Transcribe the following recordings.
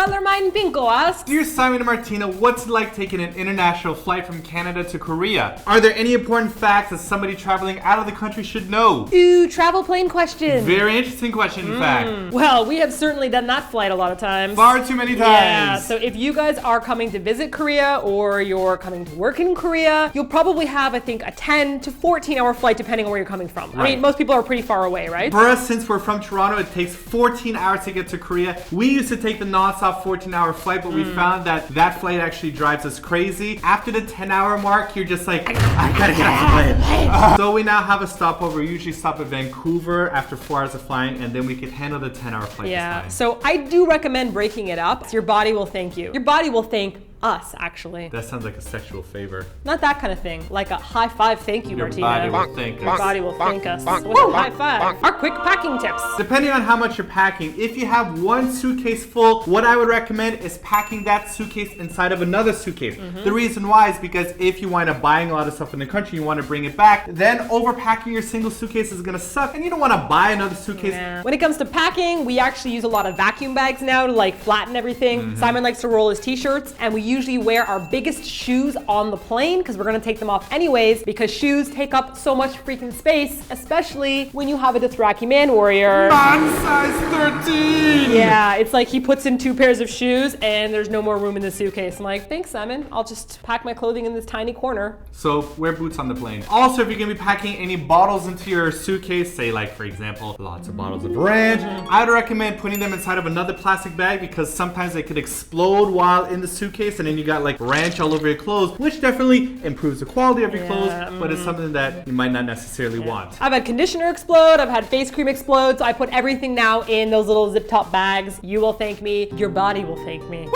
Colormine Binko asks, Dear Simon and Martina, what's it like taking an international flight from Canada to Korea? Are there any important facts that somebody traveling out of the country should know? Ooh, travel plane question. Very interesting question, in fact. Well, we have certainly done that flight a lot of times. Far too many times. Yeah, so if you guys are coming to visit Korea or you're coming to work in Korea, you'll probably have, I think, a 10 to 14 hour flight depending on where you're coming from. Right. I mean, most people are pretty far away, right? For us, since we're from Toronto, it takes 14 hours to get to Korea. We used to take the non-stop 14-hour flight, but we found that that flight actually drives us crazy. After the 10-hour mark, you're just like, I gotta get off the plane. So we now have a stopover. We usually stop at Vancouver after 4 hours of flying, and then we can handle the 10-hour flight this time. So I do recommend breaking it up. Your body will thank you. Your body will thank us, actually. That sounds like a sexual favor. Not that kind of thing. Like a high five thank you, Martina. Your body will thank us. Your body will thank us. With a high five. Our quick packing tips. Depending on how much you're packing, if you have one suitcase full, what I would recommend is packing that suitcase inside of another suitcase. The reason why is because if you wind up buying a lot of stuff in the country, you want to bring it back, then overpacking your single suitcase is going to suck, and you don't want to buy another suitcase. Yeah. When it comes to packing, we actually use a lot of vacuum bags now to like flatten everything. Simon likes to roll his t-shirts, and we usually wear our biggest shoes on the plane because we're going to take them off anyways, because shoes take up so much freaking space, especially when you have a Dothraki man warrior. Man size 13! Yeah, it's like he puts in 2 pairs of shoes and there's no more room in the suitcase. I'm like, thanks, Simon. I'll just pack my clothing in this tiny corner. So wear boots on the plane. Also, if you're going to be packing any bottles into your suitcase, say like, for example, lots of bottles of ranch, I would recommend putting them inside of another plastic bag because sometimes they could explode while in the suitcase, and then you got like ranch all over your clothes, which definitely improves the quality of your clothes, but it's something that you might not necessarily want. I've had conditioner explode, I've had face cream explode, so I put everything now in those little zip top bags. You will thank me, your body will thank me.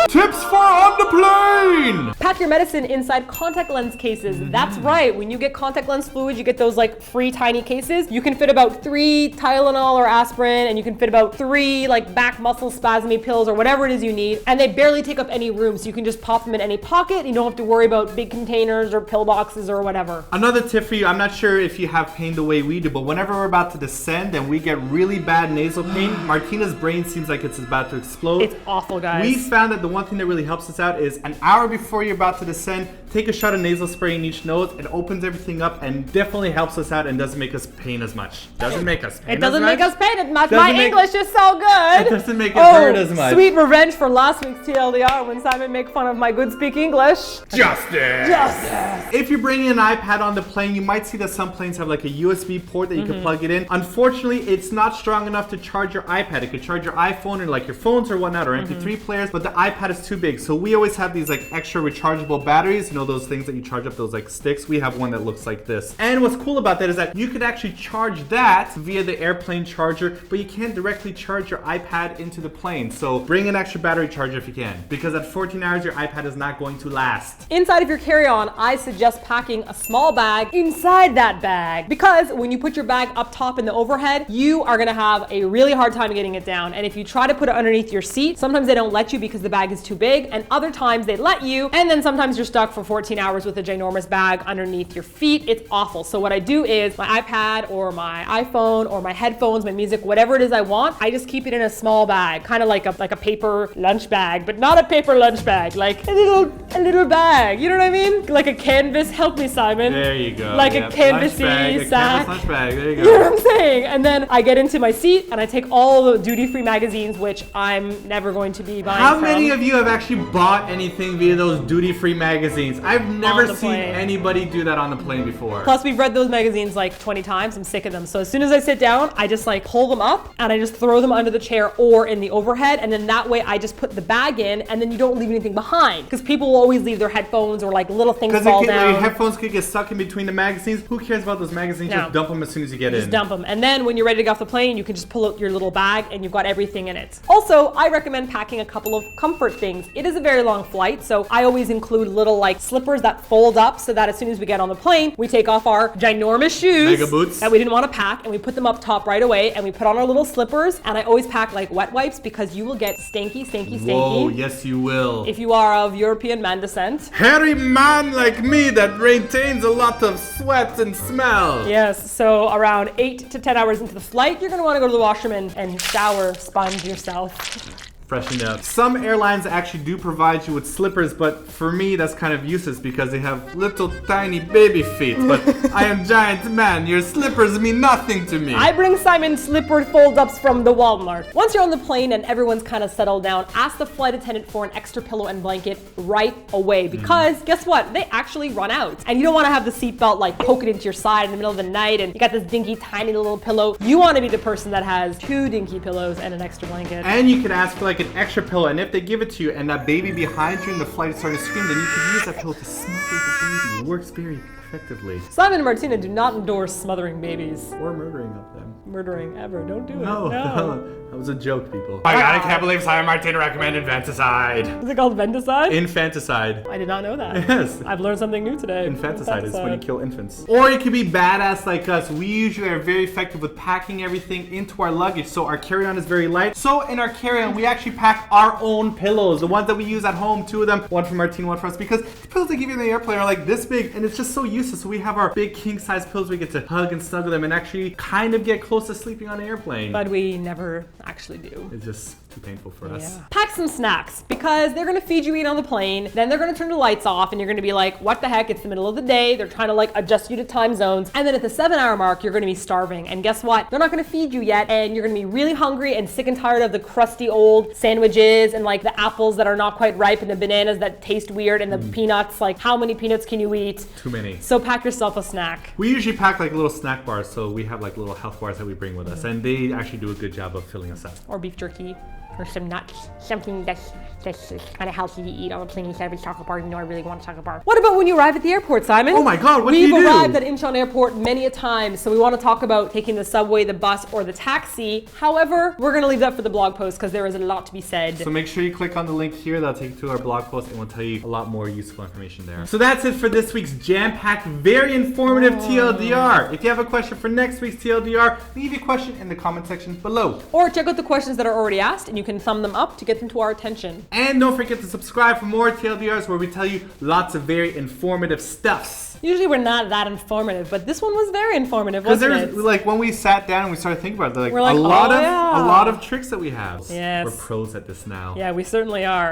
Tips for on the plane! Pack your medicine inside contact lens cases. That's right, when you get contact lens fluid, you get those like free tiny cases. You can fit about 3 Tylenol or aspirin, and you can fit about 3 like back muscle spasmy pills or whatever it is you need, and they barely take up any room, so you can just pop them in any pocket. You don't have to worry about big containers or pill boxes or whatever. Another tip for you, I'm not sure if you have pain the way we do, but whenever we're about to descend and we get really bad nasal pain, Martina's brain seems like it's about to explode. It's awful, guys. We found that the one thing that really helps us out is an hour before you're about to descend, take a shot of nasal spray in each nose. It opens everything up and definitely helps us out and doesn't make us pain as much. Doesn't make us pain It doesn't as much. make us pain as much. Doesn't My English is so good. It doesn't make it hurt as much. Sweet revenge for last week's TLDR when Simon made fun of my good speak English. Justice! If you're bringing an iPad on the plane, you might see that some planes have like a USB port that you can plug it in. Unfortunately, it's not strong enough to charge your iPad. It could charge your iPhone or like your phones or whatnot, or MP3 players, but the iPad is too big. So we always have these like extra rechargeable batteries, you know, those things that you charge up, those like sticks. We have one that looks like this. And what's cool about that is that you could actually charge that via the airplane charger, but you can't directly charge your iPad into the plane. So bring an extra battery charger if you can, because at 14 hours, your iPad is not going to last. Inside of your carry-on, I suggest packing a small bag inside that bag, because when you put your bag up top in the overhead, you are gonna have a really hard time getting it down. And if you try to put it underneath your seat, sometimes they don't let you because the bag is too big, and other times they let you, and then sometimes you're stuck for 14 hours with a ginormous bag underneath your feet. It's awful. So what I do is my iPad or my iPhone or my headphones, my music, whatever it is I want, I just keep it in a small bag, kind of like a paper lunch bag, but not a paper lunch bag, like a little bag. You know what I mean? Like a canvas. Help me, Simon. There you go. Like a canvasy sack. Lunch bag. There you go. You know what I'm saying? And then I get into my seat and I take all the duty-free magazines, which I'm never going to be buying. How many of you have actually bought anything via those duty-free magazines? I've never seen anybody do that on the plane before. Plus, we've read those magazines like 20 times. I'm sick of them. So as soon as I sit down, I just like pull them up and I just throw them under the chair or in the overhead. And then that way I just put the bag in, and then you don't leave anything behind, because people will always leave their headphones or like little things fall down. Your headphones could get stuck in between the magazines. Who cares about those magazines? No. Just dump them as soon as you get in. Just dump them. And then when you're ready to get off the plane, you can just pull out your little bag and you've got everything in it. Also, I recommend recommend packing a couple of comfort things. It is a very long flight, so I always include little like slippers that fold up so that as soon as we get on the plane, we take off our ginormous shoes Mega boots that we didn't want to pack and we put them up top right away and we put on our little slippers. And I always pack like wet wipes because you will get stinky. Whoa, yes you will. If you are of European man descent. Hairy man like me that retains a lot of sweat and smell. Yes, so around 8 to 10 hours into the flight, you're gonna wanna go to the washroom and shower, sponge yourself. Freshened up. Some airlines actually do provide you with slippers, but for me that's kind of useless because they have little tiny baby feet. But I am giant man. Your slippers mean nothing to me. I bring Simon slipper fold-ups from the Walmart. Once you're on the plane and everyone's kind of settled down, ask the flight attendant for an extra pillow and blanket right away because guess what? They actually run out. And you don't want to have the seatbelt like poking into your side in the middle of the night and you got this dinky tiny little pillow. You want to be the person that has 2 dinky pillows and an extra blanket. And you can ask for like an extra pillow, and if they give it to you and that baby behind you in the flight is starting to scream, then you can use that pillow to smother the baby. It works very effectively. Simon and Martina do not endorse smothering babies. Or murdering of them. Murdering ever. Don't do it. No. No. That was a joke, people. Oh my god, I can't believe Simon and Martina recommend infanticide. Is it called venticide? Infanticide. I did not know that. Yes. I've learned something new today. Infanticide is when you kill infants. Or you can be badass like us. We usually are very effective with packing everything into our luggage, so our carry-on is very light. So in our carry-on, we actually pack our own pillows, the ones that we use at home, 2 of them, one for Martina, one for us, because the pillows they give you in the airplane are like this big, and it's just so useless. So we have our big king-size pillows. We get to hug and snuggle them and actually kind of get close to sleeping on an airplane. But we never actually do. It's just too painful for us. Pack some snacks because they're gonna feed you eat on the plane, then they're gonna turn the lights off and you're gonna be like, what the heck, it's the middle of the day, they're trying to like adjust you to time zones, and then at the 7-hour mark, you're gonna be starving, and guess what? They're not gonna feed you yet, and you're gonna be really hungry and sick and tired of the crusty old sandwiches and like the apples that are not quite ripe and the bananas that taste weird and the peanuts, like how many peanuts can you eat? Too many. So pack yourself a snack. We usually pack like little snack bars, so we have like little health bars that we bring with us, and they actually do a good job of filling us up. Or beef jerky. Or some nuts, something that's kind of healthy to eat on a plane instead of a chocolate bar. You know, I really want a chocolate bar. What about when you arrive at the airport, Simon? Oh my god, what do you do? We've arrived at Incheon Airport many a time, so we want to talk about taking the subway, the bus, or the taxi. However, we're going to leave that for the blog post because there is a lot to be said. So make sure you click on the link here. That'll take you to our blog post and we'll tell you a lot more useful information there. So that's it for this week's jam-packed, very informative TLDR. If you have a question for next week's TLDR, leave your question in the comment section below. Or check out the questions that are already asked and you can thumb them up to get them to our attention. And don't forget to subscribe for more TLDRs where we tell you lots of very informative stuffs. Usually we're not that informative, but this one was very informative, wasn't it? Because there's like when we sat down and we started thinking about it, like, we're like, a lot of tricks that we have. Yes. We're pros at this now. Yeah, we certainly are.